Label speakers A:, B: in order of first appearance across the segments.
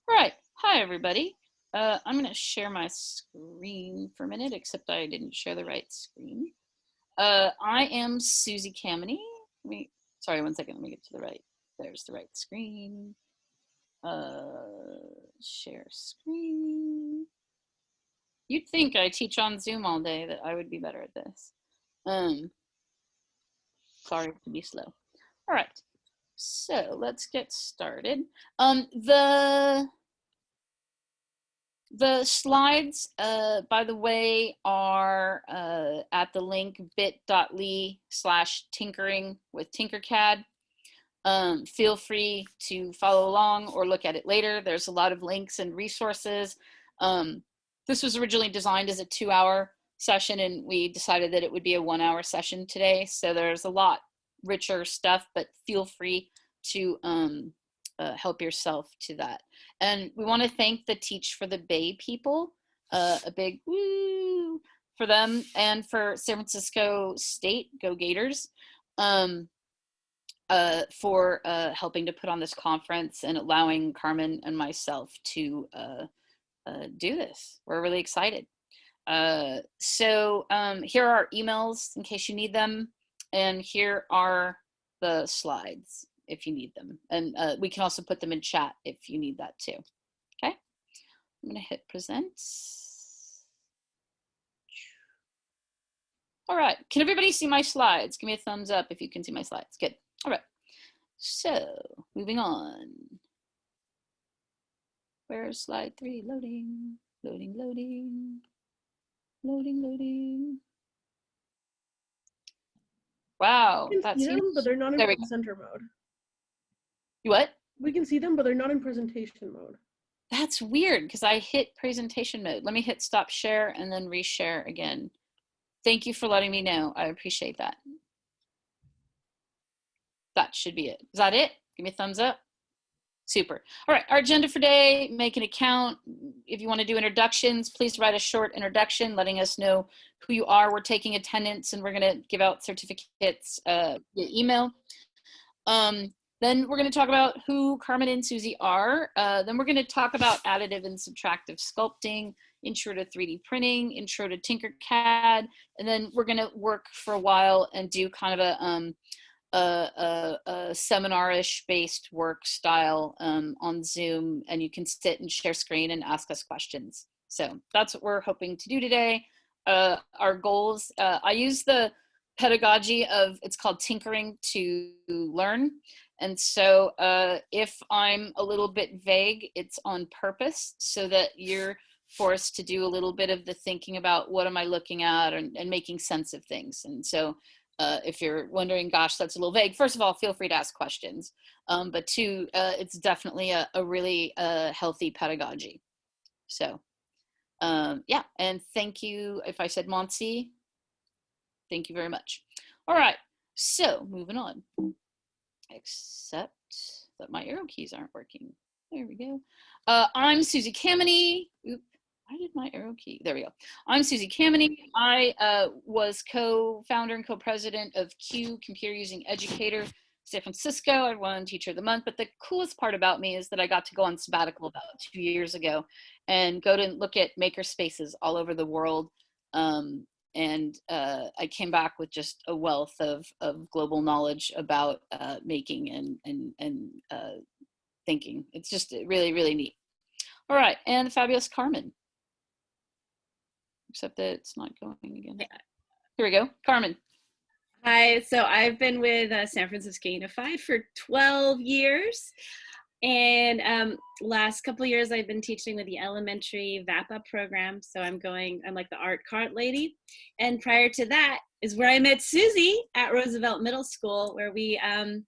A: All right, hi everybody. I'm going to share my screen for a minute, except I didn't share the right screen. I am Susie Kameny. Sorry, one second, let me get to the right. There's the right screen. Share screen. You'd think I teach on Zoom all day that I would be better at this. Sorry to be slow. All right, so let's get started. The slides, by the way, are at the link bit.ly/tinkering with Tinkercad. Feel free to follow along or look at it later. There's a lot of links and resources. This was originally designed as a 2-hour session, and we decided that it would be a 1-hour session today. So there's a lot richer stuff, but feel free to help yourself to that. And we want to thank the Teach for the Bay people, a big woo for them, and for San Francisco State, go Gators, for helping to put on this conference and allowing Carmen and myself to do this. We're really excited. So here are our emails in case you need them, and here are the slides if you need them, and we can also put them in chat if you need that too. Okay, I'm gonna hit present. All right, can everybody see my slides? Give me a thumbs up if you can see my slides. Good. All right, so moving on. Where's slide 3? Loading, loading, loading, loading, loading. Wow,
B: that's huge. But they're not in presenter mode.
A: You what?
B: We can see them, but they're not in presentation mode.
A: That's weird because I hit presentation mode. Let me hit stop share and then reshare again. Thank you for letting me know. I appreciate that. That should be it. Is that it? Give me a thumbs up. Super. All right, our agenda for today, make an account. If you want to do introductions, please write a short introduction letting us know who you are. We're taking attendance and we're going to give out certificates via email. Then we're going to talk about who Carmen and Susie are. Then we're going to talk about additive and subtractive sculpting, intro to 3D printing, intro to Tinkercad, and then we're going to work for a while and do kind of a seminar-ish based work style on Zoom, and you can sit and share screen and ask us questions. So that's what we're hoping to do today. Our goals, I use the pedagogy of, it's called tinkering to learn. And so if I'm a little bit vague, it's on purpose so that you're forced to do a little bit of the thinking about what am I looking at and making sense of things. And so if you're wondering, gosh, that's a little vague, first of all, feel free to ask questions. But two, it's definitely a really healthy pedagogy. So yeah, and thank you. If I said Monsi, thank you very much. All right, so moving on. Except that my arrow keys aren't working. There we go. I'm Susie Kameny. Oop, why did my arrow key? There we go. I'm Susie Kameny. I was co-founder and co-president of Q, Computer Using Educator, San Francisco. I won Teacher of the Month. But the coolest part about me is that I got to go on sabbatical about 2 years ago and go to look at maker spaces all over the world. And I came back with just a wealth of global knowledge about making and thinking. It's just really, really neat. All right, and the fabulous Carmen. Except that it's not going again. Yeah. Here we go, Carmen.
C: Hi, so I've been with San Francisco Unified for 12 years. And last couple of years, I've been teaching with the elementary VAPA program. So I'm like the art cart lady. And prior to that is where I met Susie at Roosevelt Middle School, where we had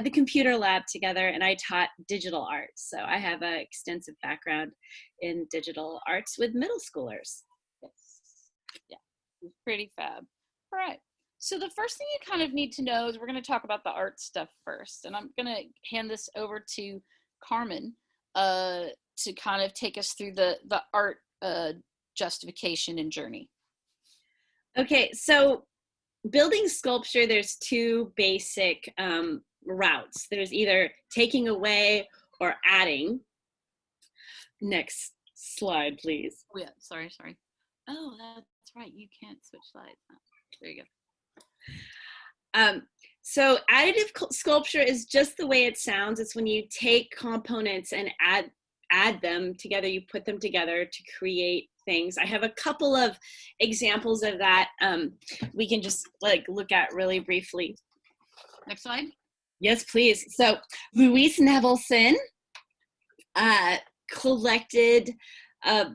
C: the computer lab together, and I taught digital art. So I have an extensive background in digital arts with middle schoolers.
A: Yes. Yeah, it's pretty fab. All right. So the first thing you kind of need to know is we're going to talk about the art stuff first. And I'm going to hand this over to Carmen to kind of take us through the art justification and journey.
C: Okay, so building sculpture, there's two basic routes. There's either taking away or adding. Next slide, please.
A: Oh yeah, sorry. Oh, that's right. You can't switch slides. Oh, there you go.
C: So additive sculpture is just the way it sounds. It's when you take components and add them together, you put them together to create things. I have a couple of examples of that we can just like look at really briefly.
A: Next slide.
C: Yes, please. So Louise Nevelson collected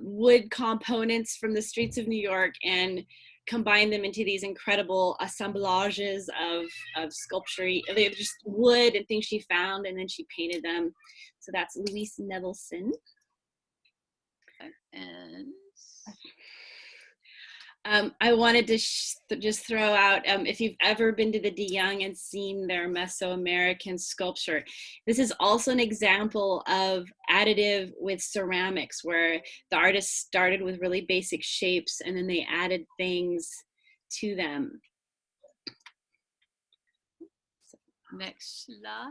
C: wood components from the streets of New York and combined them into these incredible assemblages of sculpture. They're just wood and things she found, and then she painted them. So that's Louise Nevelson. And I wanted to just throw out, if you've ever been to the De Young and seen their Mesoamerican sculpture, this is also an example of additive with ceramics, where the artist started with really basic shapes and then they added things to them.
A: Next slide.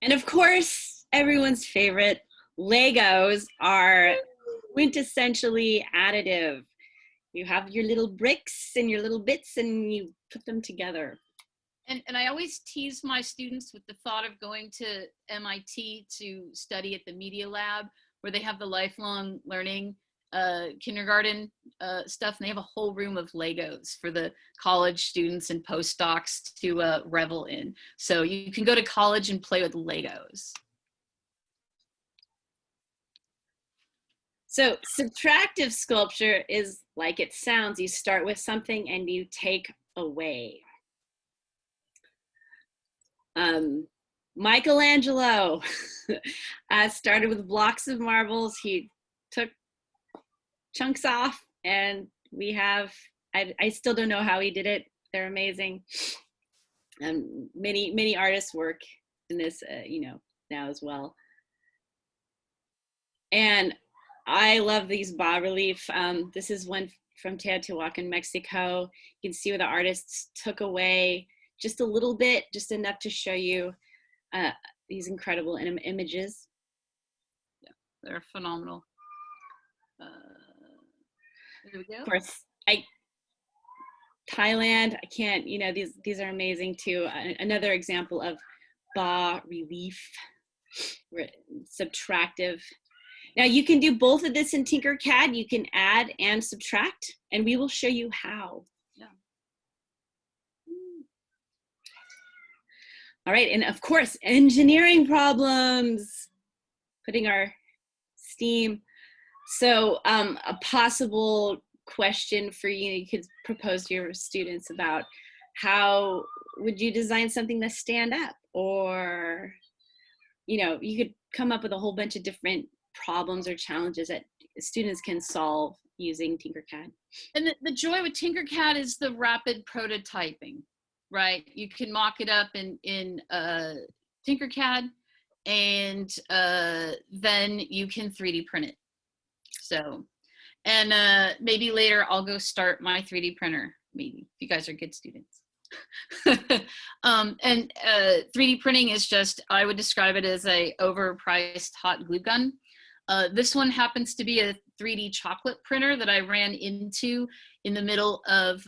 C: And of course, everyone's favorite, Legos are quintessentially additive. You have your little bricks and your little bits and you put them together.
A: And I always tease my students with the thought of going to MIT to study at the Media Lab, where they have the lifelong learning kindergarten stuff, and they have a whole room of Legos for the college students and postdocs to revel in. So you can go to college and play with Legos.
C: So subtractive sculpture is like it sounds. You start with something and you take away. Michelangelo started with blocks of marbles. He took chunks off, and we have, I still don't know how he did it. They're amazing. Many artists work in this, you know, now as well. And I love these bas relief. This is one from Teotihuacan, Mexico. You can see where the artists took away just a little bit, just enough to show you these incredible images.
A: Yeah, they're phenomenal. There we go.
C: Of course, Thailand, I can't, you know, these are amazing too. Another example of bas relief, subtractive. Now you can do both of this in Tinkercad. You can add and subtract, and we will show you how.
A: Yeah.
C: All right, and of course, engineering problems, putting our STEAM. So a possible question for you, you could propose to your students about how would you design something to stand up, or, you know, you could come up with a whole bunch of different problems or challenges that students can solve using Tinkercad.
A: And the joy with Tinkercad is the rapid prototyping, right? You can mock it up in Tinkercad, and then you can 3D print it. So, and maybe later I'll go start my 3D printer, maybe, if you guys are good students. And 3D printing is just, I would describe it as a overpriced hot glue gun. This one happens to be a 3D chocolate printer that I ran into in the middle of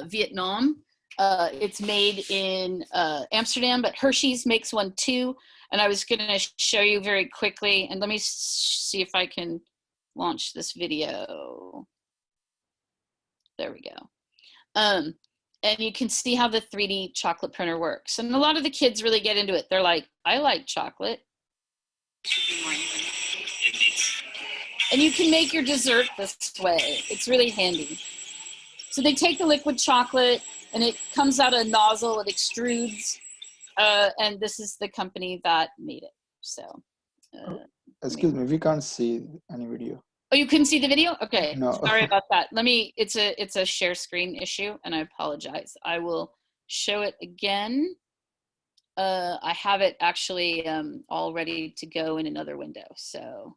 A: Vietnam. It's made in Amsterdam, but Hershey's makes one too. And I was gonna show you very quickly, and let me see if I can launch this video. There we go. And you can see how the 3D chocolate printer works. And a lot of the kids really get into it. They're like, I like chocolate. And you can make your dessert this way. It's really handy. So they take the liquid chocolate and it comes out a nozzle, it extrudes. And this is the company that made it. So.
D: Excuse me, we can't see any video.
A: Oh, you couldn't see the video? Okay,
D: no.
A: Sorry about that. It's a share screen issue, and I apologize. I will show it again. I have it actually all ready to go in another window, so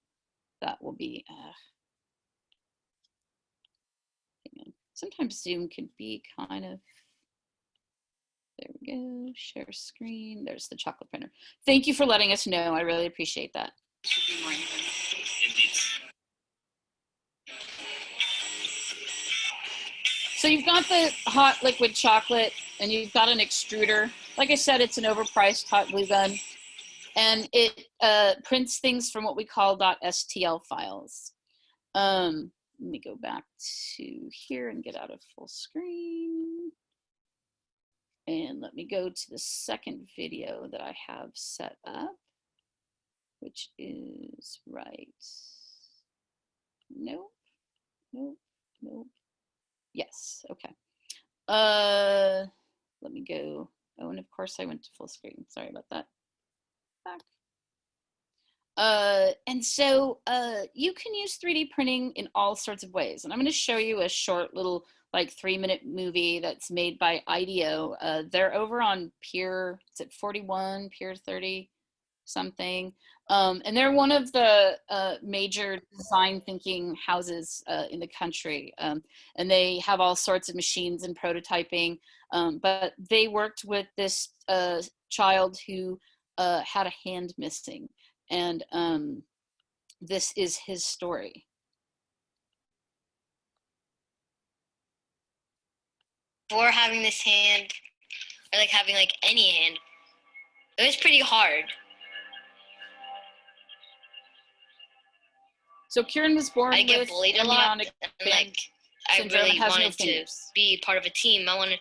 A: that will be. Sometimes Zoom can be kind of There we go, share screen. There's the chocolate printer. Thank you for letting us know. I really appreciate that. So you've got the hot liquid chocolate and you've got an extruder. Like I said, it's an overpriced hot glue gun. And it prints things from what we call .stl files. Let me go back to here and get out of full screen. And let me go to the second video that I have set up, which is right. Nope, nope, nope. Yes, okay. Let me go. Oh, and of course I went to full screen. Sorry about that. Back. And so you can use 3D printing in all sorts of ways. And I'm going to show you a short little like 3-minute movie that's made by IDEO. They're over on Pier, is it 41, Pier 30 something. And they're one of the major design thinking houses in the country. And they have all sorts of machines and prototyping. But they worked with this child who had a hand missing. And this is his story.
E: Before having this hand, or like having like any hand, it was pretty hard.
A: So Kieran was born
E: I get
A: with
E: bullied a lot,
A: embryonic
E: and like I
A: syndrome and
E: really
A: has no
E: wanted to
A: fingers.
E: be part of a team. I wanted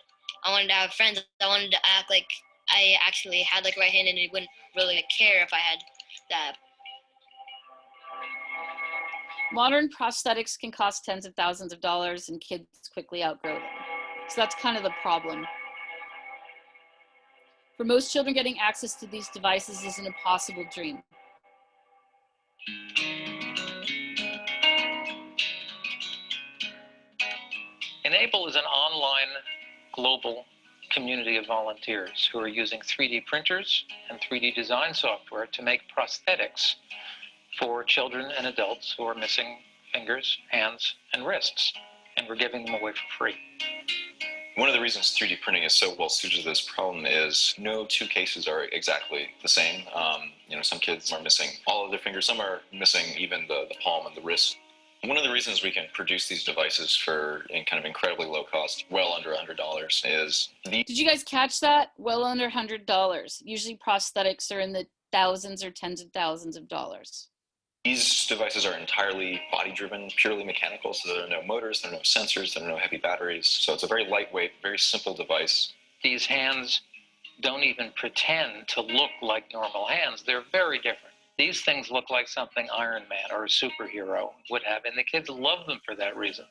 E: to have friends. I wanted to act like I actually had like right hand, and it wouldn't really care if I had that.
A: Modern prosthetics can cost tens of thousands of dollars and kids quickly outgrow them. So that's kind of the problem. For most children, getting access to these devices is an impossible dream.
F: Enable is an online global community of volunteers who are using 3D printers and 3D design software to make prosthetics for children and adults who are missing fingers, hands, and wrists. And we're giving them away for free.
G: One of the reasons 3D printing is so well suited to this problem is no two cases are exactly the same. Some kids are missing all of their fingers, some are missing even the palm and the wrist. One of the reasons we can produce these devices for kind of incredibly low cost, well under $100, is
A: Did you guys catch that? Well under $100. Usually prosthetics are in the thousands or tens of thousands of dollars.
G: These devices are entirely body-driven, purely mechanical, so there are no motors, there are no sensors, there are no heavy batteries. So it's a very lightweight, very simple device.
F: These hands don't even pretend to look like normal hands. They're very different. These things look like something Iron Man or a superhero would have, and the kids love them for that reason.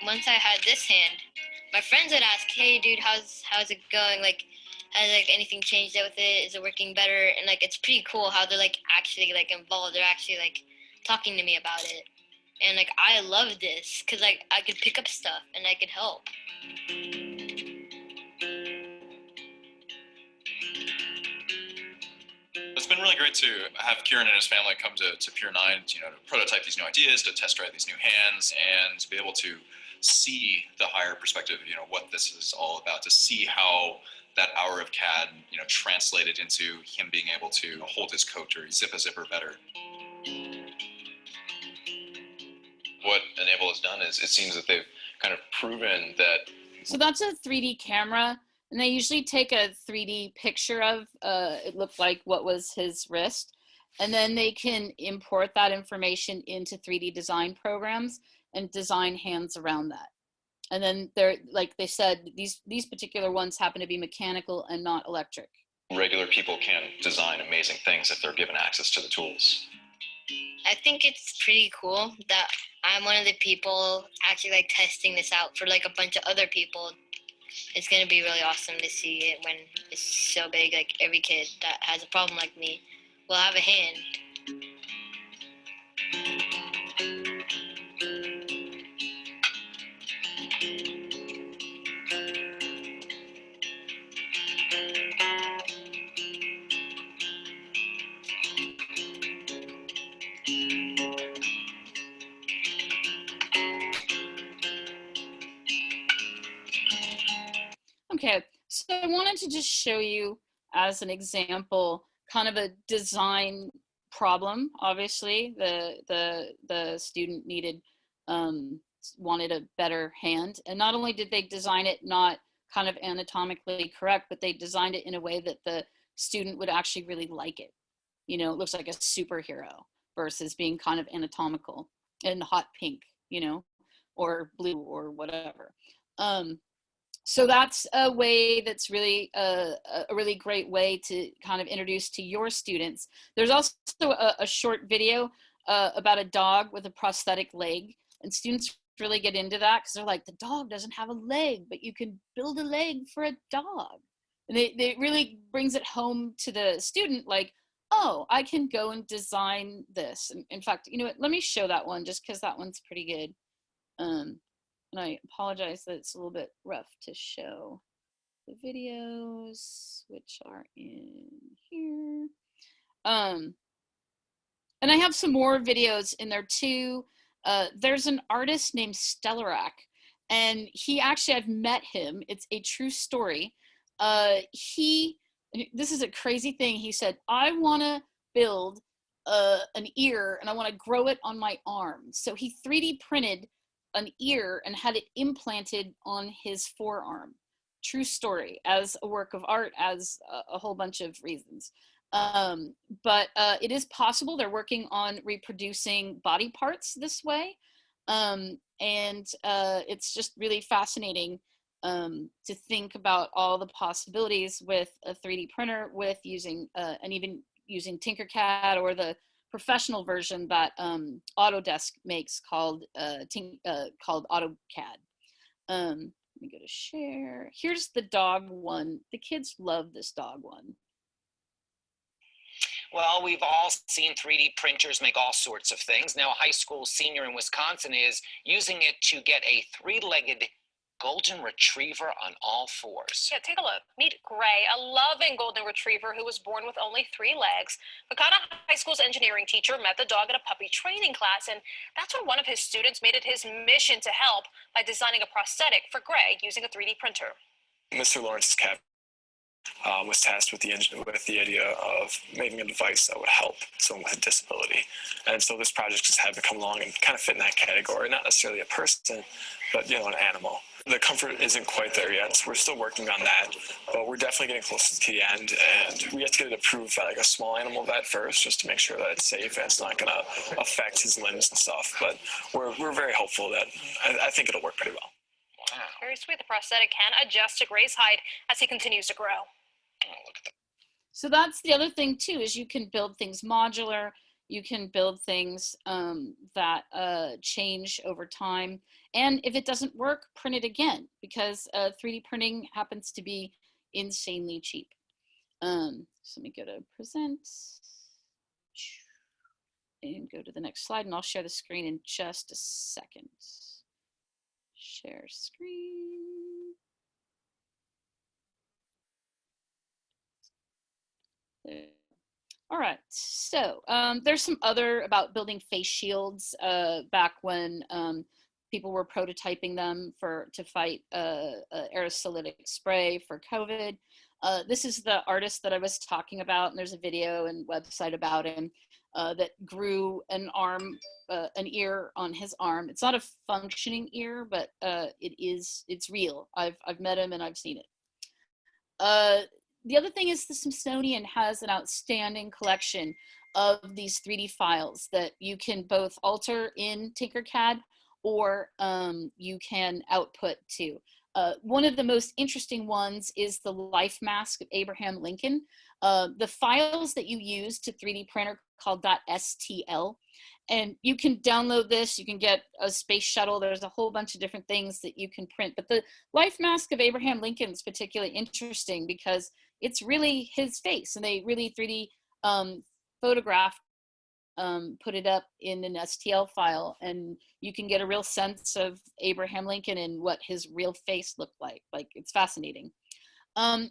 E: Once I had this hand, my friends would ask, "Hey, dude, how's it going? Like, has like anything changed with it? Is it working better?" And like, it's pretty cool how they're like actually like involved. They're actually like talking to me about it, and like I love this because like I could pick up stuff and I could help.
H: It's been really great to have Kieran and his family come to Pier 9, to prototype these new ideas, to test drive these new hands, and to be able to see the higher perspective, what this is all about, to see how that hour of CAD, translated into him being able to hold his coat or zip a zipper better.
G: What Enable has done is it seems that they've kind of proven that.
A: So that's a 3D camera. And they usually take a 3D picture of, it looked like what was his wrist. And then they can import that information into 3D design programs and design hands around that. And then they're, like they said, these particular ones happen to be mechanical and not electric.
G: Regular people can design amazing things if they're given access to the tools.
E: I think it's pretty cool that I'm one of the people actually like testing this out for like a bunch of other people. It's going to be really awesome to see it when it's so big. Like every kid that has a problem like me will have a hand.
A: Okay, so I wanted to just show you as an example, kind of a design problem. Obviously, the student needed, wanted a better hand. And not only did they design it not kind of anatomically correct, but they designed it in a way that the student would actually really like it. You know, it looks like a superhero versus being kind of anatomical and hot pink, you know, or blue or whatever. So that's a way that's really a really great way to kind of introduce to your students. There's also a short video about a dog with a prosthetic leg, and students really get into that because they're like, the dog doesn't have a leg, but you can build a leg for a dog. And it really brings it home to the student, like, oh, I can go and design this. And in fact, you know what, let me show that one just because that one's pretty good. And I apologize that it's a little bit rough to show the videos, which are in here. And I have some more videos in there too. There's an artist named Stellarak, and he actually, I've met him. It's a true story. This is a crazy thing. He said, I want to build an ear and I want to grow it on my arm. So he 3D printed an ear and had it implanted on his forearm. True story, as a work of art, as a whole bunch of reasons. But it is possible. They're working on reproducing body parts this way. And it's just really fascinating to think about all the possibilities with a 3D printer, with using, and even using Tinkercad or the professional version that Autodesk makes called AutoCAD. Let me go to share. Here's the dog one. The kids love this dog one.
I: Well, we've all seen 3D printers make all sorts of things. Now, a high school senior in Wisconsin is using it to get a 3-legged golden retriever on all fours.
J: Yeah, take a look. Meet Gray, a loving golden retriever who was born with only 3 legs. Makata High School's engineering teacher met the dog at a puppy training class, and that's when one of his students made it his mission to help by designing a prosthetic for Gray using a 3D printer.
K: Mr. Lawrence's cabin was tasked with the idea of making a device that would help someone with a disability. And so this project just had to come along and kind of fit in that category, not necessarily a person, but, you know, an animal. The comfort isn't quite there yet, so we're still working on that, but we're definitely getting close to the end, and we have to get it approved by like a small animal vet first, just to make sure that it's safe and it's not going to affect his limbs and stuff. But we're very hopeful that I think it'll work pretty well.
J: Wow. Very sweet. The prosthetic can adjust to Gray's height as he continues to grow.
I: Oh, look at that.
A: So that's the other thing too, is you can build things modular. You can build things that change over time. And if it doesn't work, print it again, because 3D printing happens to be insanely cheap. So let me go to present and go to the next slide, and I'll share the screen in just a second. Share screen. There. All right, so there's some other about building face shields back when people were prototyping them to fight aerosolytic spray for COVID. This is the artist that I was talking about, and there's a video and website about him that grew an ear on his arm. It's not a functioning ear, but it's real. I've met him and I've seen it. The other thing is the Smithsonian has an outstanding collection of these 3D files that you can both alter in Tinkercad or you can output to. One of the most interesting ones is the life mask of Abraham Lincoln. The files that you use to 3D print are called .stl. And you can download this, you can get a space shuttle, there's a whole bunch of different things that you can print. But the life mask of Abraham Lincoln is particularly interesting because it's really his face, and they really 3D photographed, put it up in an STL file, and you can get a real sense of Abraham Lincoln and what his real face looked like. Like, it's fascinating.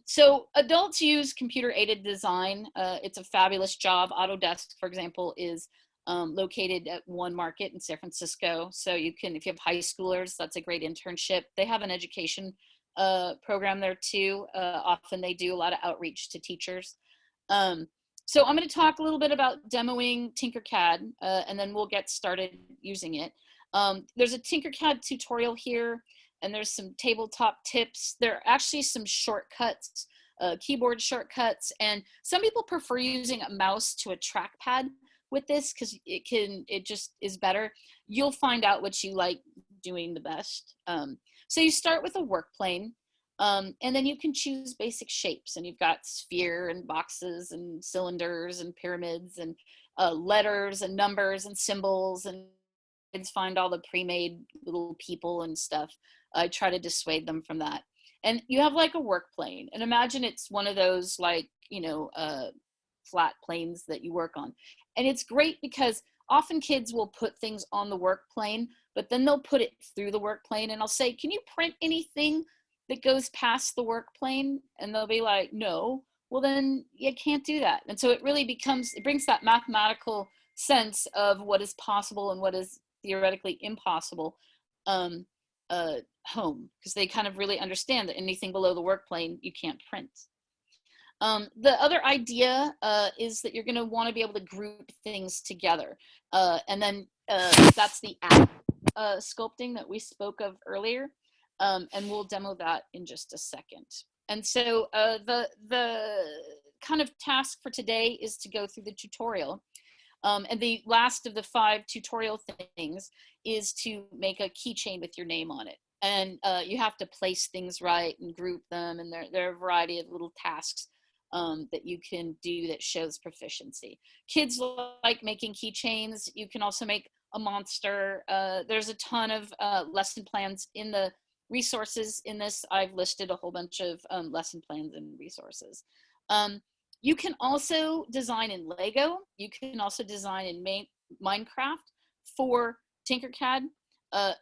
A: So adults use computer-aided design. It's a fabulous job. Autodesk, for example, is located at One Market in San Francisco. So you can, if you have high schoolers, that's a great internship. They have an education program there too. Often they do a lot of outreach to teachers. So I'm going to talk a little bit about demoing Tinkercad, and then we'll get started using it. There's a Tinkercad tutorial here, and there's some tabletop tips. There are actually some shortcuts, keyboard shortcuts, and some people prefer using a mouse to a trackpad with this because it just is better. You'll find out what you like doing the best. So you start with a work plane, and then you can choose basic shapes, and you've got sphere and boxes and cylinders and pyramids and letters and numbers and symbols, and kids find all the pre-made little people and stuff. I try to dissuade them from that. And you have like a work plane, and imagine it's one of those like, you know, flat planes that you work on. And it's great because often kids will put things on the work plane, but then they'll put it through the work plane, and I'll say, can you print anything that goes past the work plane? And they'll be like, no. Well, then you can't do that. And so it really it brings that mathematical sense of what is possible and what is theoretically impossible home, because they kind of really understand that anything below the work plane you can't print. The other idea is that you're going to want to be able to group things together, and then that's the app sculpting that we spoke of earlier, and we'll demo that in just a second. And so the kind of task for today is to go through the tutorial. And the last of the 5 tutorial things is to make a keychain with your name on it. And you have to place things right and group them. And there are a variety of little tasks that you can do that shows proficiency. Kids like making keychains. You can also make a monster. There's a ton of lesson plans in the resources in this. I've listed a whole bunch of lesson plans and resources. You can also design in Lego. You can also design in Minecraft for Tinkercad.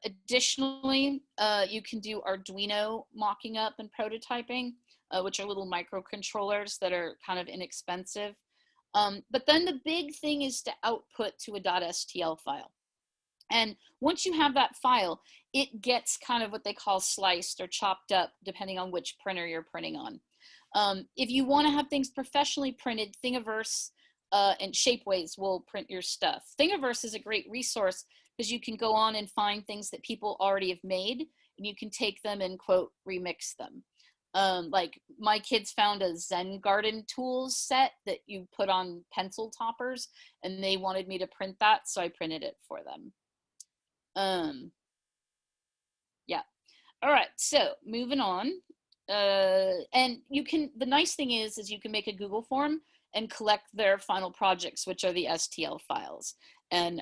A: Additionally, you can do Arduino mocking up and prototyping, which are little microcontrollers that are kind of inexpensive. But then the big thing is to output to a .stl file. And once you have that file, it gets kind of what they call sliced or chopped up, depending on which printer you're printing on. If you want to have things professionally printed, Thingiverse and Shapeways will print your stuff. Thingiverse is a great resource because you can go on and find things that people already have made, and you can take them and, quote, remix them. Like my kids found a Zen garden tools set that you put on pencil toppers, and they wanted me to print that, so I printed it for them. Yeah. All right, so moving on. And you can, the nice thing is you can make a Google form and collect their final projects, which are the STL files. And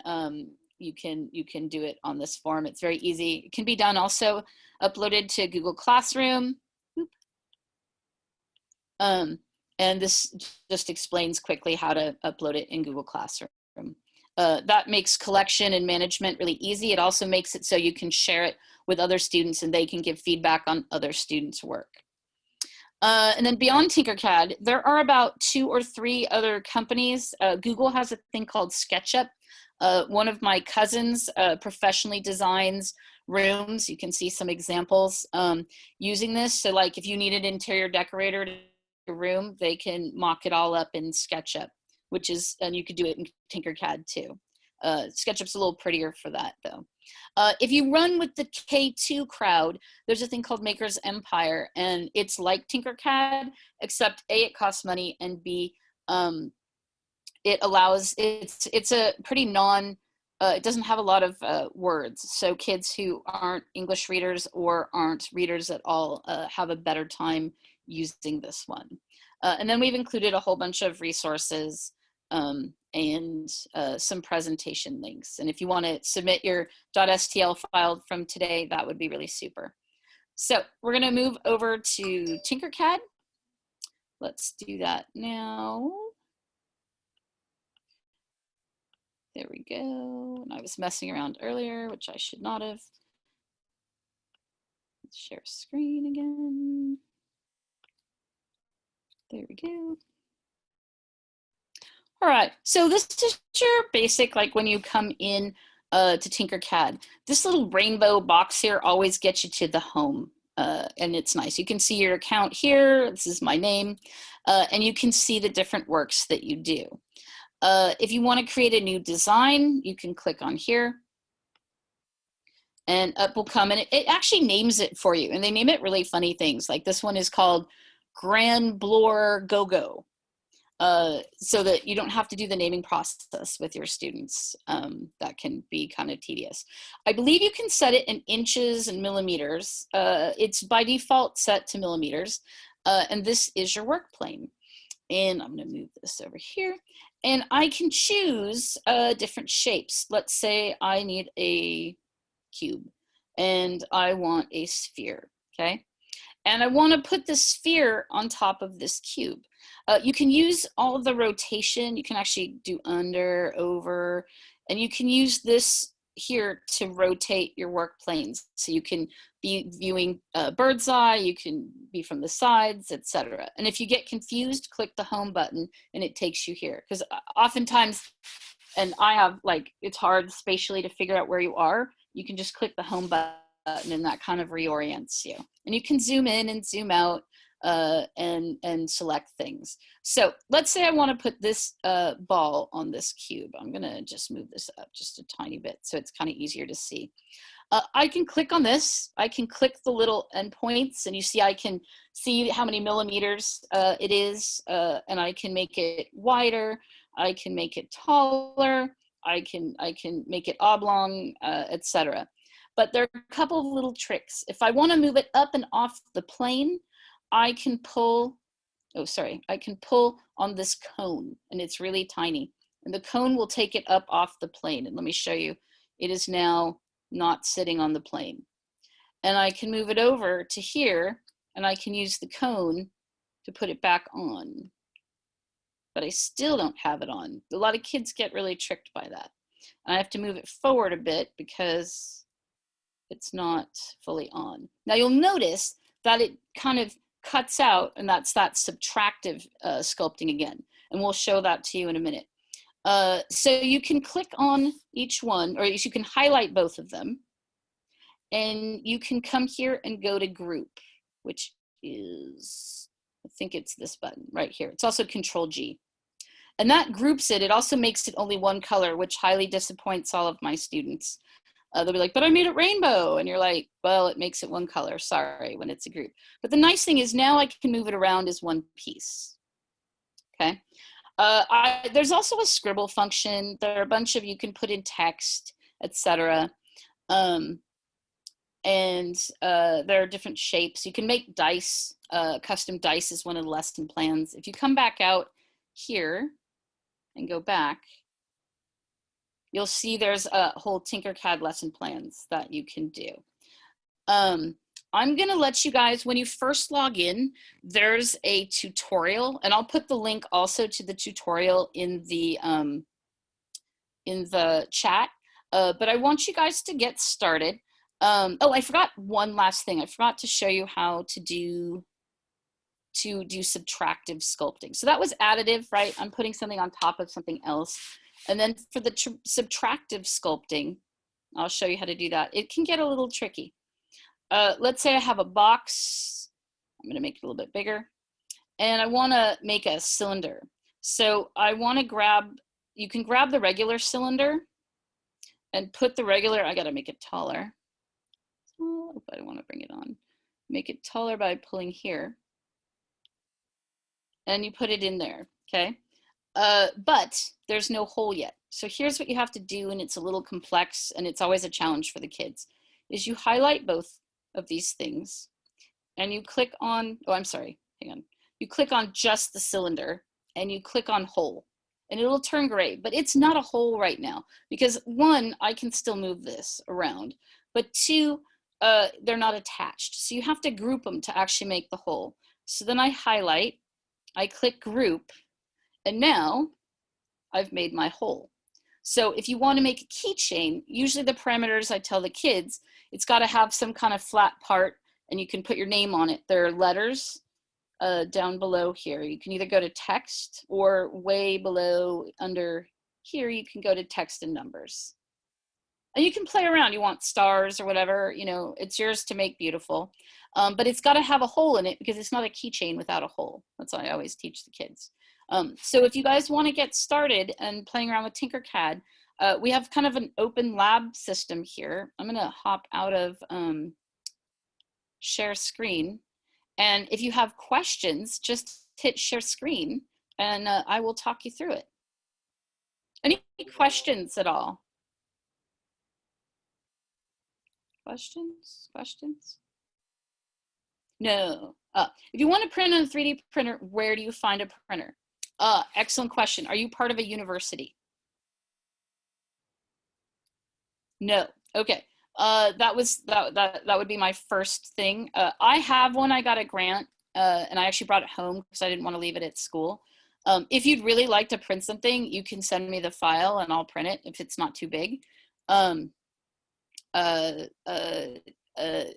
A: you can do it on this form. It's very easy. It can be done also uploaded to Google Classroom. And this just explains quickly how to upload it in Google Classroom. That makes collection and management really easy. It also makes it so you can share it with other students and they can give feedback on other students' work. And then beyond Tinkercad, there are about 2 or 3 other companies. Google has a thing called Sketchup. One of my cousins professionally designs rooms. You can see some examples using this. So like if you need an interior decorator to a room, they can mock it all up in SketchUp, which is, and you could do it in Tinkercad too. SketchUp's a little prettier for that though. If you run with the K2 crowd, there's a thing called Maker's Empire, and it's like Tinkercad, except A, it costs money, and B, it allows, it's a pretty it doesn't have a lot of words, so kids who aren't English readers or aren't readers at all have a better time using this one. And then we've included a whole bunch of resources and some presentation links. And if you want to submit your .stl file from today, that would be really super. So we're going to move over to Tinkercad. Let's do that now. There we go. And I was messing around earlier, which I should not have. Let's share screen again. There we go. All right, so this is your basic, like when you come in to Tinkercad, this little rainbow box here always gets you to the home and it's nice. You can see your account here. This is my name, and you can see the different works that you do. If you want to create a new design, you can click on here, and up will come, and it actually names it for you, and they name it really funny things. Like this one is called Grand Bloor Go-Go, so that you don't have to do the naming process with your students. That can be kind of tedious. I believe you can set it in inches and millimeters. It's by default set to millimeters, and this is your work plane. And I'm gonna move this over here, and I can choose different shapes. Let's say I need a cube and I want a sphere, okay? And I want to put the sphere on top of this cube. You can use all of the rotation. You can actually do under, over, and you can use this here to rotate your work planes. So you can be viewing bird's eye, you can be from the sides, etc. And if you get confused, click the home button and it takes you here. Because oftentimes, and I have like, it's hard spatially to figure out where you are. You can just click the home button and that kind of reorients you. And you can zoom in and zoom out and select things. So let's say I want to put this ball on this cube. I'm gonna just move this up just a tiny bit so it's kind of easier to see. I can click on this. I can click the little endpoints, and you see I can see how many millimeters it is, and I can make it wider. I can make it taller. I can make it oblong, etc. But there are a couple of little tricks. If I want to move it up and off the plane, I can pull, I can pull on this cone, and it's really tiny. And the cone will take it up off the plane. And let me show you, it is now not sitting on the plane. And I can move it over to here, and I can use the cone to put it back on. But I still don't have it on. A lot of kids get really tricked by that. And I have to move it forward a bit because it's not fully on. Now you'll notice that it kind of cuts out, and that's that subtractive sculpting again. And we'll show that to you in a minute. So you can click on each one, or you can highlight both of them. And you can come here and go to group, which is, I think it's this button right here. It's also Control G. And that groups it. It also makes it only one color, which highly disappoints all of my students. They'll be like, but I made it rainbow. And you're like, well, it makes it one color, sorry, when it's a group. But the nice thing is now I can move it around as one piece, okay? There's also a Scribble function. There are a bunch of, you can put in text, etc. And there are different shapes. You can make dice, custom dice is one of the lesson plans. If you come back out here and go back, you'll see there's a whole Tinkercad lesson plans that you can do. I'm gonna let you guys, when you first log in, there's a tutorial, and I'll put the link also to the tutorial in the chat, but I want you guys to get started. Oh, I forgot one last thing. I forgot to show you how to do subtractive sculpting. So that was additive, right? I'm putting something on top of something else. And then for the subtractive sculpting, I'll show you how to do that. It can get a little tricky. Let's say I have a box. I'm gonna make it a little bit bigger. And I wanna make a cylinder. So I wanna grab, you can grab the regular cylinder and put the regular, I gotta make it taller. Oh, I don't wanna bring it on. Make it taller by pulling here. And you put it in there, okay? But there's no hole yet. So here's what you have to do, and it's a little complex, and it's always a challenge for the kids, is you highlight both of these things, and you click on, oh, I'm sorry, hang on. You click on just the cylinder, and you click on hole, and it'll turn gray, but it's not a hole right now, because one, I can still move this around, but two, they're not attached. So you have to group them to actually make the hole. So then I highlight, I click group, and now I've made my hole. So if you want to make a keychain, usually the parameters I tell the kids, it's got to have some kind of flat part, and you can put your name on it. There are letters down below here. You can either go to text, or way below under here, you can go to text and numbers. And you can play around. You want stars or whatever, you know, it's yours to make beautiful. But it's got to have a hole in it because it's not a keychain without a hole. That's what I always teach the kids. So if you guys want to get started and playing around with Tinkercad, we have kind of an open lab system here. I'm going to hop out of share screen. And if you have questions, just hit share screen and I will talk you through it. Any questions at all? Questions? No. If you want to print on a 3D printer, where do you find a printer? Excellent question. Are you part of a university? No. Okay. That would be my first thing. I have one. I got a grant, and I actually brought it home because I didn't want to leave it at school. If you'd really like to print something, you can send me the file and I'll print it if it's not too big.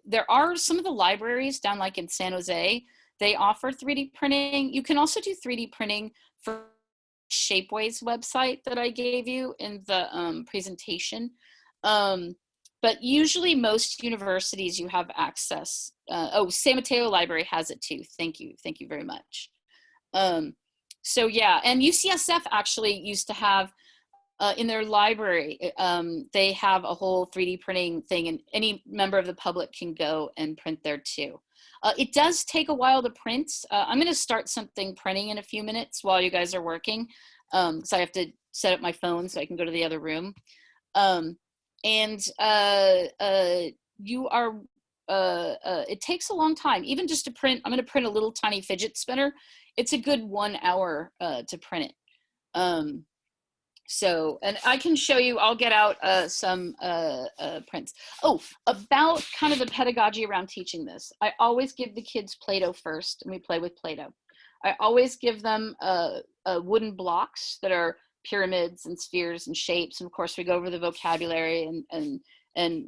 A: There are some of the libraries down like in San Jose, they offer 3D printing. You can also do 3D printing for Shapeways website that I gave you in the presentation. But usually most universities you have access. Oh, San Mateo Library has it too. Thank you very much. So yeah, and UCSF actually used to have in their library, they have a whole 3D printing thing and any member of the public can go and print there too. It does take a while to print. I'm gonna start something printing in a few minutes while you guys are working. So I have to set up my phone so I can go to the other room. It takes a long time, even just to print. I'm gonna print a little tiny fidget spinner. It's a good 1 hour to print it. So, and I can show you, I'll get out some prints. Oh, about kind of the pedagogy around teaching this. I always give the kids Play-Doh first, and we play with Play-Doh. I always give them wooden blocks that are pyramids and spheres and shapes. And of course, we go over the vocabulary and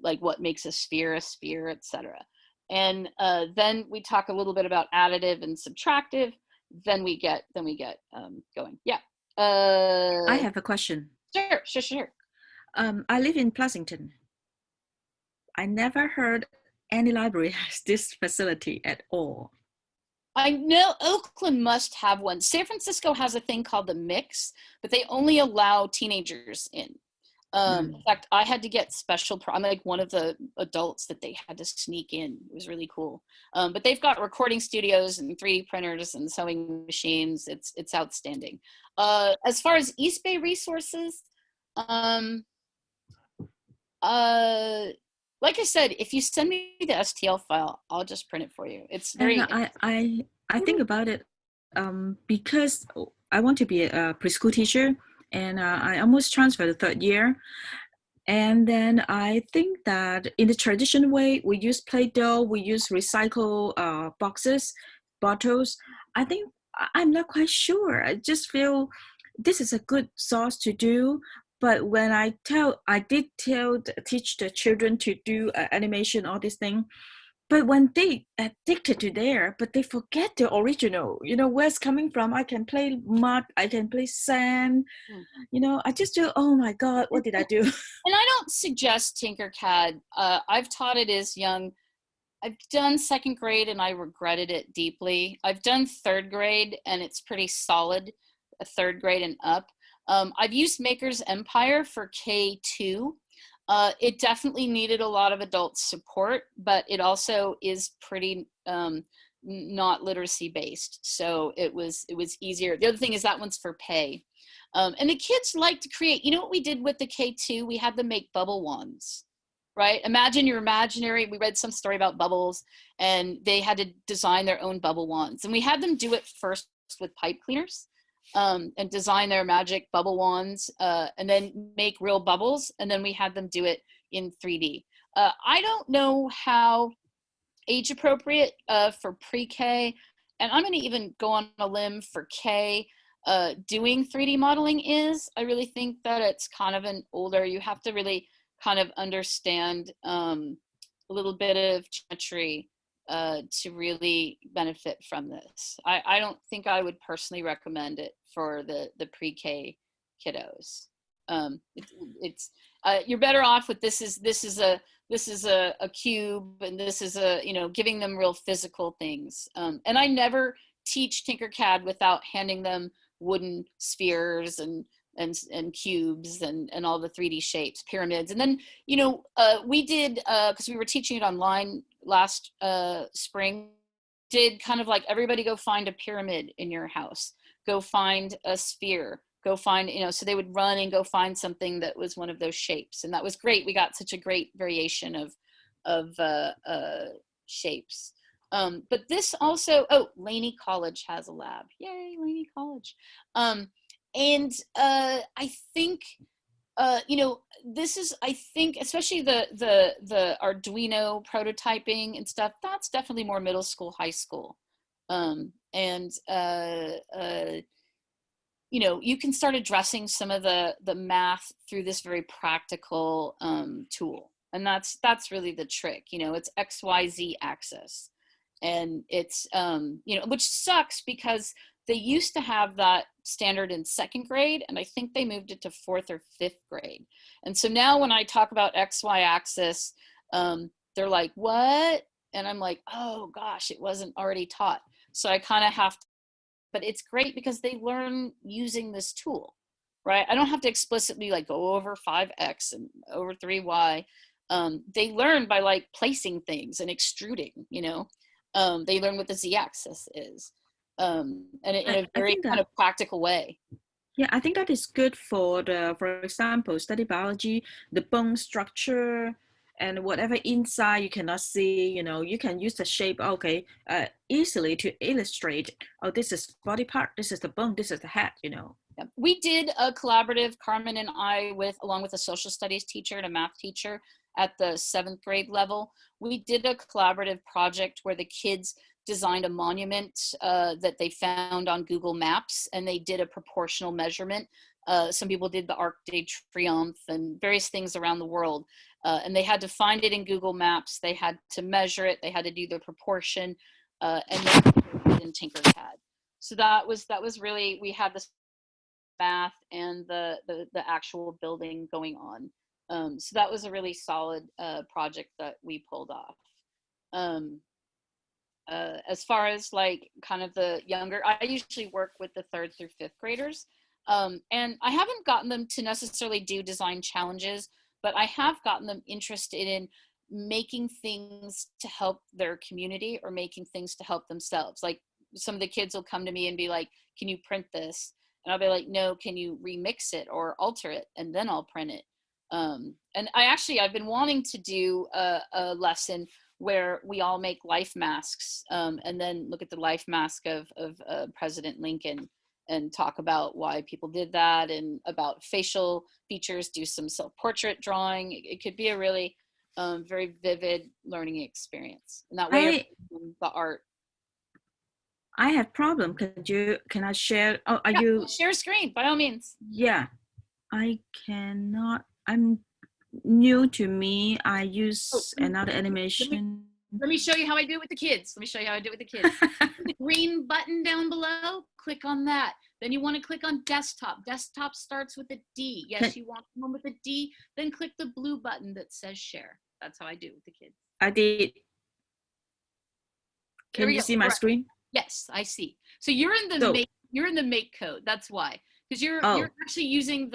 A: like what makes a sphere, etc. And then we talk a little bit about additive and subtractive. Then we get going. Yeah.
L: I have a question.
A: Sure.
L: I live in Pleasanton. I never heard any library has this facility at all.
A: I know Oakland must have one. San Francisco has a thing called the Mix, but they only allow teenagers in. In fact, I had to get special, I'm like one of the adults that they had to sneak in. It was really cool. But they've got recording studios and 3D printers and sewing machines. It's outstanding. As far as East Bay resources, like I said, if you send me the STL file, I'll just print it for you. It's very.
L: And I think about it because I want to be a preschool teacher. And I almost transferred the third year. And then I think that in the traditional way, we use Play-Doh, we use recycle bottles. I think I'm not quite sure. I just feel this is a good source to do. But when I did teach the children to do animation, all this thing. But when they addicted to there, but they forget the original, where it's coming from. I can play mud, I can play sand, I just do, oh my God, what did I do?
A: And I don't suggest Tinkercad. I've taught it as young. I've done second grade and I regretted it deeply. I've done third grade and it's pretty solid, third grade and up. I've used Maker's Empire for K2. It definitely needed a lot of adult support, but it also is pretty not literacy based. So it was easier. The other thing is that one's for pay. And the kids like to create, what we did with the K2, we had them make bubble wands, right? Imagine your imaginary, we read some story about bubbles and they had to design their own bubble wands. And we had them do it first with pipe cleaners. And design their magic bubble wands and then make real bubbles. And then we had them do it in 3D. I don't know how age appropriate for pre-K, and I'm gonna even go on a limb for K, doing 3D modeling is. I really think that it's kind of an older, you have to really kind of understand a little bit of geometry to really benefit from this. I don't think I would personally recommend it for the pre-K kiddos. It's you're better off with this is a cube, and this is a, you know, giving them real physical things. And I never teach Tinkercad without handing them wooden spheres and cubes and all the 3D shapes, pyramids. And then, you know, we did, because we were teaching it online last spring, did kind of like, everybody go find a pyramid in your house, go find a sphere, go find, you know, so they would run and go find something that was one of those shapes. And that was great. We got such a great variation of shapes. But this also, oh, Laney College has a lab. Yay, Laney College. And I think, you know, this is, I think, especially the Arduino prototyping and stuff, that's definitely more middle school, high school. You know, you can start addressing some of the math through this very practical tool. And that's really the trick. You know, it's XYZ axis. And it's, you know, which sucks because they used to have that standard in 2nd grade, and I think they moved it to 4th or 5th grade. And so now when I talk about XY axis, they're like, what? And I'm like, oh gosh, it wasn't already taught. So I kind of have to, but it's great because they learn using this tool, right? I don't have to explicitly like go over 5X and over 3Y. They learn by like placing things and extruding, you know. They learn what the Z-axis is, and in a very kind of practical way.
L: Yeah, I think that is good for for example, study biology, the bone structure and whatever inside you cannot see, you know, you can use the shape, okay, easily to illustrate, oh, this is body part, this is the bone, this is the head, you know.
A: Yeah. We did a collaborative, Carmen and I, along with a social studies teacher and a math teacher at the 7th grade level. We did a collaborative project where the kids designed a monument that they found on Google Maps, and they did a proportional measurement. Some people did the Arc de Triomphe and various things around the world. And they had to find it in Google Maps. They had to measure it. They had to do the proportion, and then put it in Tinkercad. So that was really, we had this math and the actual building going on. So that was a really solid project that we pulled off. As far as like kind of the younger, I usually work with the 3rd through 5th graders. And I haven't gotten them to necessarily do design challenges, but I have gotten them interested in making things to help their community or making things to help themselves. Like some of the kids will come to me and be like, can you print this? And I'll be like, no, can you remix it or alter it? And then I'll print it. And I've been wanting to do a lesson where we all make life masks, and then look at the life mask of President Lincoln and talk about why people did that, and about facial features, do some self-portrait drawing. It could be a really very vivid learning experience. And that way the art.
L: I have problem. Can I share? Oh, are you?
A: Share screen, by all means.
L: Yeah, I cannot. I'm new to me. I use another animation.
A: Let me show you how I do it with the kids. The green button down below, click on that. Then you want to click on desktop. Desktop starts with a D. Yes, you want one with a D. Then click the blue button that says share. That's how I do it with the kids.
L: I did. Can you see my screen?
A: Yes, I see. So you're in the make code. That's why, because you're actually using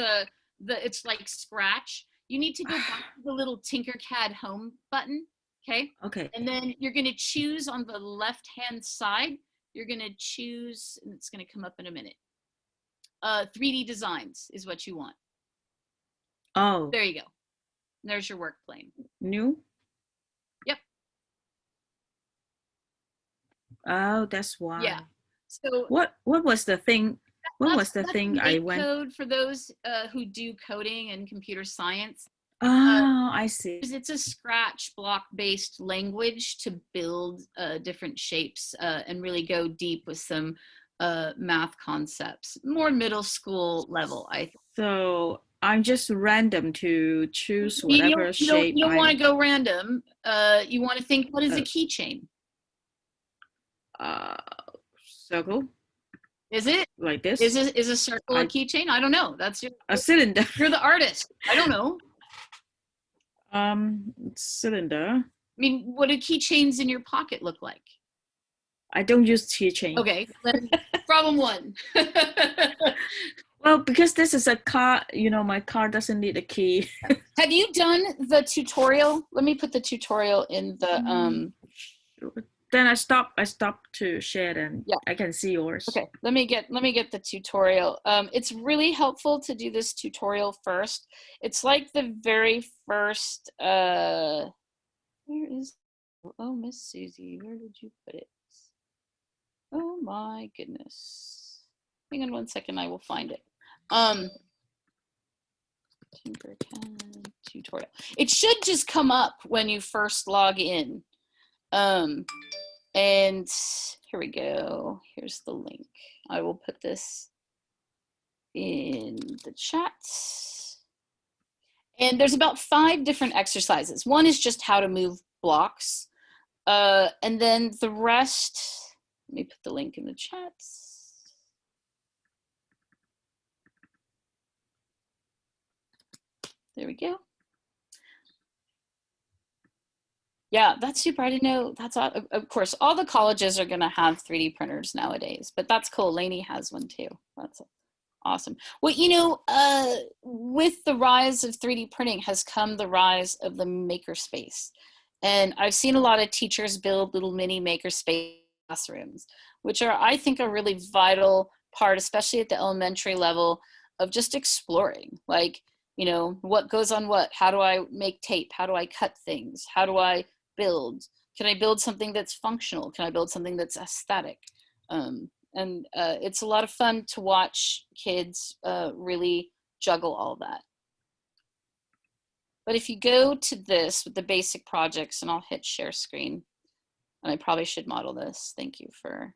A: it's like Scratch. You need to go back to the little Tinkercad home button. Okay.
L: Okay.
A: And then you're going to choose on the left-hand side. You're going to choose, and it's going to come up in a minute. 3D designs is what you want.
L: Oh.
A: There you go. There's your work plane.
L: New.
A: Yep.
L: Oh, that's why.
A: Yeah. So
L: what was the thing? What was the thing I went?
A: Code for those who do coding and computer science.
L: Oh, I see.
A: It's a Scratch block-based language to build different shapes and really go deep with some math concepts. More middle school level, I think.
L: So I'm just random to choose whatever shape.
A: You don't want to go random. You want to think, what is a keychain?
L: Circle.
A: Is it?
L: like this.
A: Is a circle a keychain? I don't know. That's
L: a cylinder.
A: You're the artist. I don't know.
L: Cylinder.
A: I mean, what do keychains in your pocket look like?
L: I don't use keychain.
A: Okay, then problem one.
L: Well, because this is a car, you know, my car doesn't need a key.
A: Have you done the tutorial? Let me put the tutorial in the
L: Then I stop to share, and
A: yeah.
L: I can see yours.
A: Okay, let me get the tutorial. It's really helpful to do this tutorial first. It's like the very first where is, oh, Miss Susie, where did you put it? Oh my goodness. Hang on one second, I will find it. Tinkercad tutorial. It should just come up when you first log in. And here we go. Here's the link. I will put this in the chat. And there's about 5 different exercises. One is just how to move blocks. And then the rest, let me put the link in the chat. There we go. Yeah, that's super. I didn't know. That's of course, all the colleges are going to have 3D printers nowadays, but that's cool. Lainey has one too. That's awesome. Well, you know, with the rise of 3D printing has come the rise of the makerspace. And I've seen a lot of teachers build little mini makerspace classrooms, which are, I think, a really vital part, especially at the elementary level, of just exploring. Like, you know, what goes on what? How do I make tape? How do I cut things? How do I build? Can I build something that's functional? Can I build something that's aesthetic? It's a lot of fun to watch kids really juggle all that. But if you go to this with the basic projects, and I'll hit share screen, and I probably should model this. Thank you for.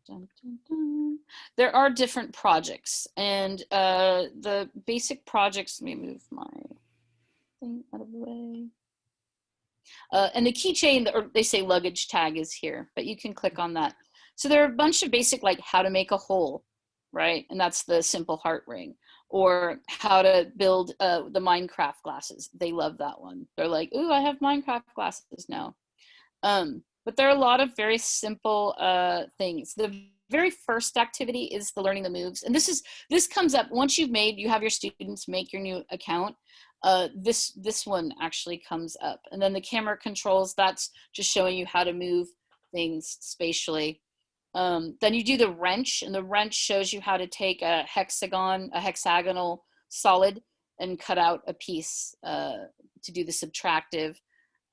A: Dun, dun, dun. There are different projects, and the basic projects, let me move my thing out of the way. And the keychain, or they say luggage tag, is here, but you can click on that. So there are a bunch of basic, like how to make a hole, right? And that's the simple heart ring. Or how to build the Minecraft glasses. They love that one. They're like, ooh, I have Minecraft glasses now. But there are a lot of very simple things. The very first activity is the learning the moves. And this comes up once you have your students make your new account. This one actually comes up. And then the camera controls, that's just showing you how to move things spatially. Then you do the wrench, and the wrench shows you how to take a hexagonal solid, and cut out a piece to do the subtractive.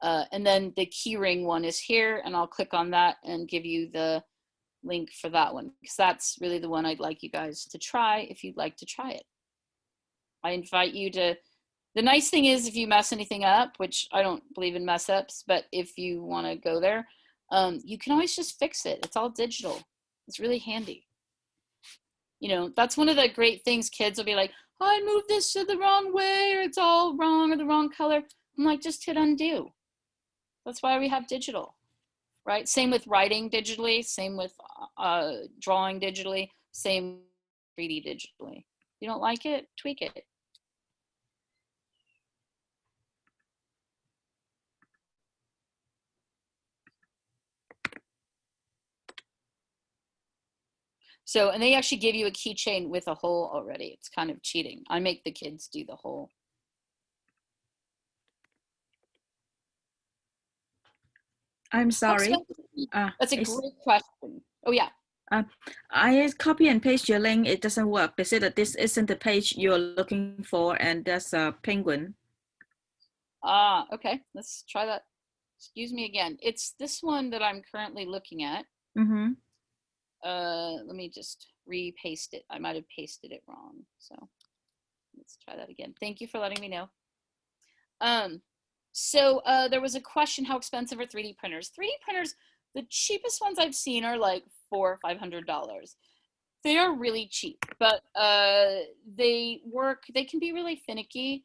A: And then the keyring one is here, and I'll click on that and give you the link for that one, because that's really the one I'd like you guys to try if you'd like to try it. I invite you to, the nice thing is if you mess anything up, which I don't believe in mess ups, but if you want to go there, you can always just fix it. It's all digital. It's really handy. You know, that's one of the great things. Kids will be like, oh, I moved this to the wrong way, or it's all wrong, or the wrong color. I'm like, just hit undo. That's why we have digital, right? Same with writing digitally, same with drawing digitally, same 3D digitally. You don't like it, tweak it. So, and they actually give you a keychain with a hole already. It's kind of cheating. I make the kids do the hole.
L: I'm sorry.
A: That's a great question. Oh, yeah.
L: I copy and paste your link. It doesn't work. They say that this isn't the page you're looking for, and there's a penguin.
A: Okay. Let's try that. Excuse me again. It's this one that I'm currently looking at.
L: Mm-hmm.
A: Let me just re-paste it. I might have pasted it wrong. So let's try that again. Thank you for letting me know. So there was a question, how expensive are 3D printers? 3D printers, the cheapest ones I've seen are like $400 or $500. They are really cheap, but they can be really finicky.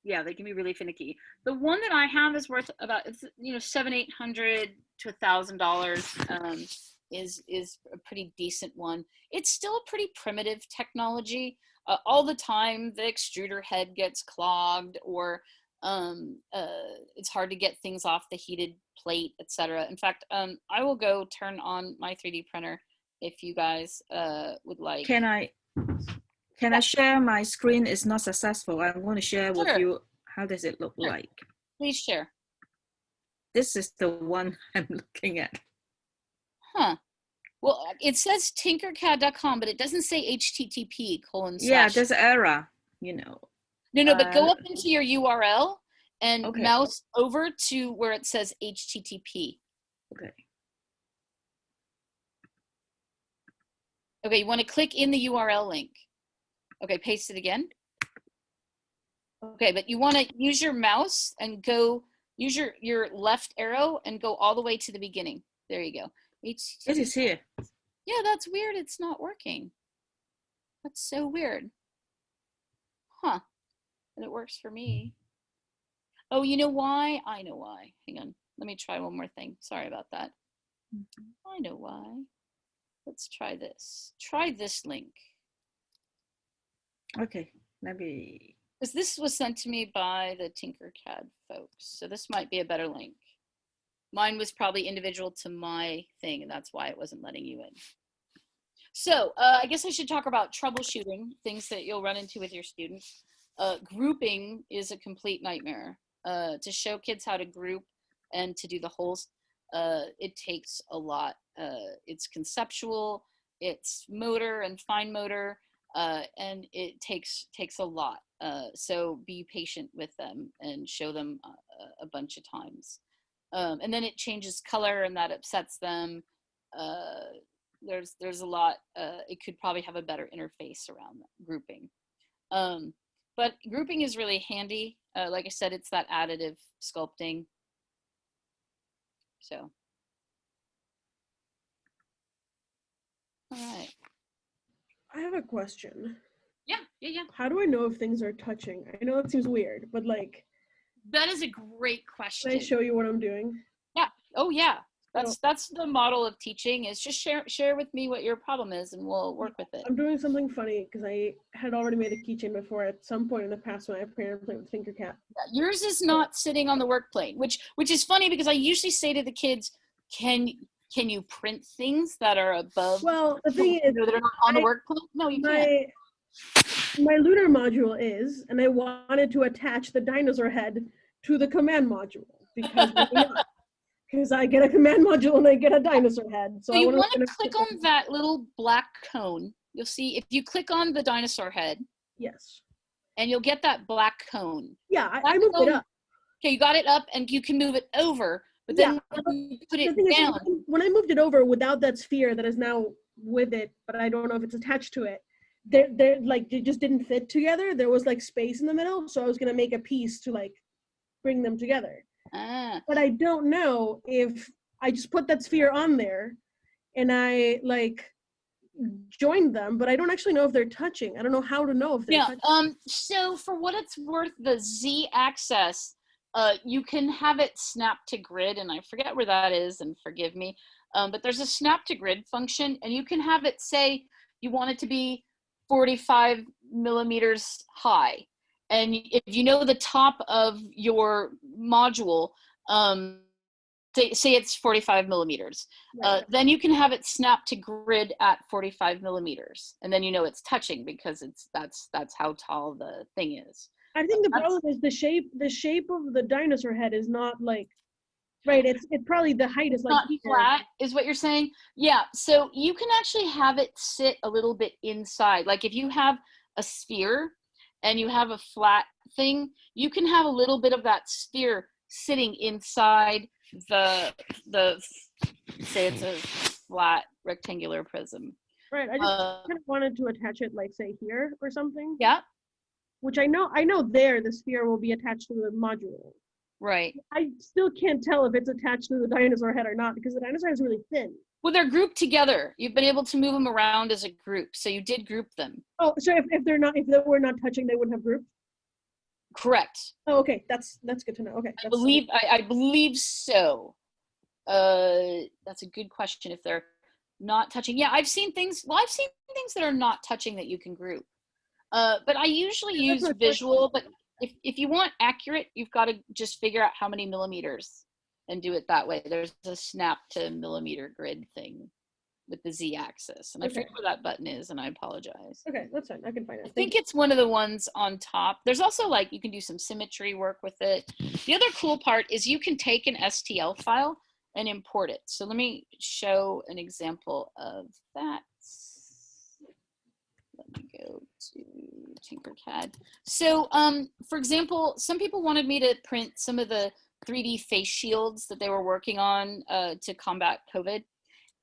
A: yeah, they can be really finicky. The one that I have is worth about, it's, you know, $700-800 to $1,000. Is a pretty decent one. It's still a pretty primitive technology. All the time, the extruder head gets clogged, or it's hard to get things off the heated plate, etc. In fact, I will go turn on my 3D printer if you guys would like.
L: Can I share my screen? Is not successful. I'm going to share with you. How does it look like?
A: Please share.
L: This is the one I'm looking at.
A: Huh. Well, it says tinkercad.com, but it doesn't say HTTP :
L: Yeah, there's an error, you know.
A: No, but go up into your URL and
L: okay.
A: mouse over to where it says HTTP.
L: Okay.
A: Okay, you want to click in the URL link. Okay, paste it again. Okay, but you want to use your mouse and go, use your left arrow and go all the way to the beginning. There you go.
L: It is here.
A: Yeah, that's weird. It's not working. That's so weird. Huh. And it works for me. Oh, you know why? I know why. Hang on. Let me try one more thing. Sorry about that. I know why. Let's try this. Try this link.
L: Okay, let me.
A: Because this was sent to me by the Tinkercad folks. So this might be a better link. Mine was probably individual to my thing, and that's why it wasn't letting you in. So I guess I should talk about troubleshooting, things that you'll run into with your students. Grouping is a complete nightmare. To show kids how to group and to do the holes, it takes a lot. It's conceptual, it's motor and fine motor, and it takes a lot. So be patient with them and show them a bunch of times. And then it changes color and that upsets them. There's a lot. It could probably have a better interface around grouping. But grouping is really handy. Like I said, it's that additive sculpting. So. All right.
B: I have a question.
A: Yeah.
B: How do I know if things are touching? I know it seems weird, but like.
A: That is a great question.
B: Can I show you what I'm doing?
A: Yeah. Oh yeah. That's the model of teaching, is just share with me what your problem is and we'll work with it.
B: I'm doing something funny because I had already made a keychain before at some point in the past when I apparently played with Tinkercad.
A: Yeah, yours is not sitting on the work plane, which is funny because I usually say to the kids, can you print things that are above?
B: Well, the thing is,
A: that are not on the work plane? No, you can't.
B: My lunar module is, and I wanted to attach the dinosaur head to the command module because I get a command module and I get a dinosaur head.
A: So you want to click on that little black cone. You'll see if you click on the dinosaur head.
B: Yes.
A: And you'll get that black cone.
B: Yeah, I moved it up.
A: Okay, you got it up and you can move it over, but then you put it down.
B: When I moved it over without that sphere that is now with it, but I don't know if it's attached to it, they're like, they just didn't fit together. There was like space in the middle, so I was gonna make a piece to like bring them together. But I don't know if I just put that sphere on there and I like joined them, but I don't actually know if they're touching. I don't know how to know if they're touching.
A: So for what it's worth, the Z-axis, you can have it snap to grid, and I forget where that is, and forgive me, but there's a snap to grid function, and you can have it say you want it to be 45 millimeters high. And if you know the top of your module, say it's 45 millimeters, then you can have it snap to grid at 45 millimeters. And then you know it's touching because that's how tall the thing is.
B: I think the problem is the shape of the dinosaur head is not like, right, it's probably the height is like
A: not flat, is what you're saying? Yeah, so you can actually have it sit a little bit inside. Like if you have a sphere and you have a flat thing, you can have a little bit of that sphere sitting inside the say it's a flat rectangular prism.
B: Right, I just kind of wanted to attach it like say here or something.
A: Yeah.
B: Which I know there the sphere will be attached to the module.
A: Right.
B: I still can't tell if it's attached to the dinosaur head or not because the dinosaur head is really thin.
A: Well, they're grouped together. You've been able to move them around as a group, so you did group them.
B: Oh, so if they were not touching, they wouldn't have grouped?
A: Correct.
B: Oh, okay, that's good to know. Okay,
A: I believe so. That's a good question. If they're not touching, yeah, I've seen things. Well, I've seen things that are not touching that you can group. But I usually use visual. But if you want accurate, you've got to just figure out how many millimeters and do it that way. There's a snap to millimeter grid thing with the Z-axis, and I forget where that button is, and I apologize.
B: Okay, that's fine. I can find it.
A: I think it's one of the ones on top. There's also like you can do some symmetry work with it. The other cool part is you can take an STL file and import it. So let me show an example of that. Let me go to Tinkercad. So for example, some people wanted me to print some of the 3D face shields that they were working on to combat COVID.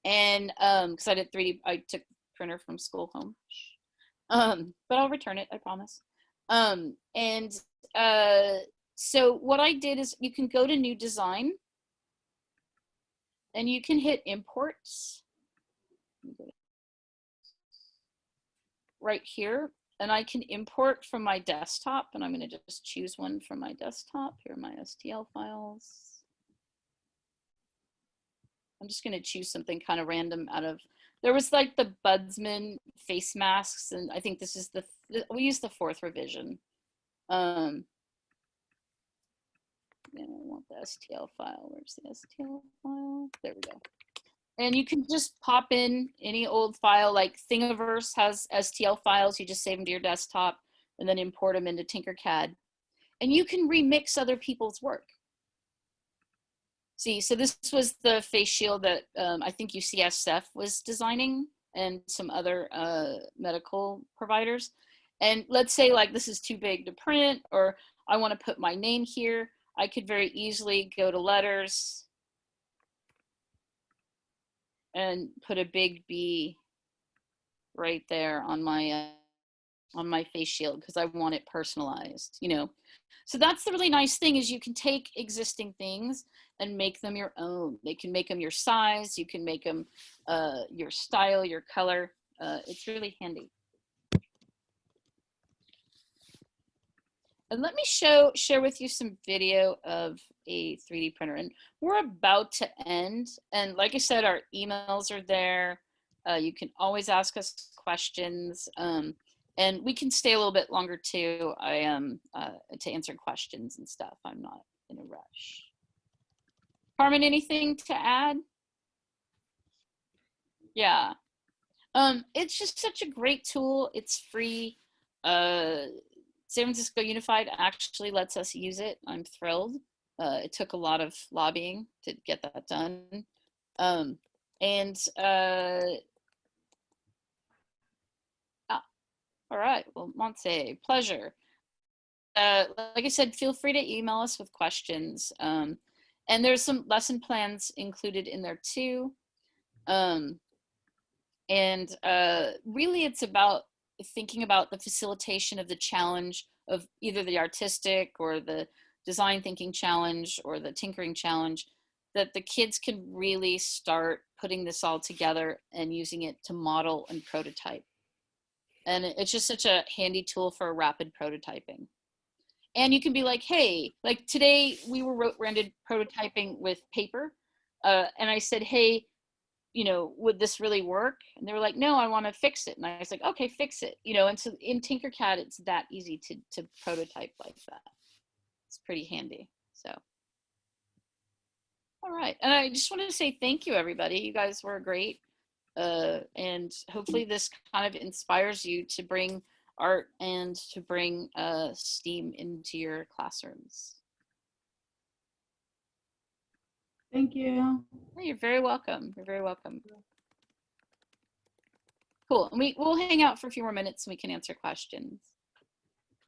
A: And because I did 3D, I took printer from school home. But I'll return it, I promise. So what I did is you can go to new design and you can hit imports right here, and I can import from my desktop, and I'm going to just choose one from my desktop. Here are my STL files. I'm just going to choose something kind of random out of, there was like the Budsman face masks, and I think this is we use the 4th revision. Yeah, I want the STL file. Where's the STL file? There we go. And you can just pop in any old file, like Thingiverse has STL files. You just save them to your desktop and then import them into Tinkercad. And you can remix other people's work. See, so this was the face shield that I think UCSF was designing and some other medical providers. And let's say like this is too big to print, or I want to put my name here. I could very easily go to letters and put a big B right there on my face shield because I want it personalized, you know. So that's the really nice thing is you can take existing things and make them your own. They can make them your size. You can make them your style, your color. It's really handy. And let me share with you some video of a 3D printer. And we're about to end. And like I said, our emails are there. You can always ask us questions. And we can stay a little bit longer too. I am to answer questions and stuff. I'm not in a rush. Carmen, anything to add? Yeah. It's just such a great tool. It's free. San Francisco Unified actually lets us use it. I'm thrilled. It took a lot of lobbying to get that done. All right, well, Montse, pleasure. Like I said, feel free to email us with questions. And there's some lesson plans included in there too. Really it's about thinking about the facilitation of the challenge of either the artistic or the design thinking challenge or the tinkering challenge, that the kids can really start putting this all together and using it to model and prototype. And it's just such a handy tool for rapid prototyping. And you can be like, hey, like today we were rendered prototyping with paper. And I said, hey, you know, would this really work? And they were like, no, I want to fix it. And I was like, okay, fix it. You know, and so in Tinkercad, it's that easy to prototype like that. It's pretty handy. So, all right. And I just wanted to say thank you, everybody. You guys were great. And hopefully this kind of inspires you to bring art and to bring STEAM into your classrooms.
M: Thank you.
A: Oh, you're very welcome. You're very welcome. Cool. And we'll hang out for a few more minutes and we can answer questions.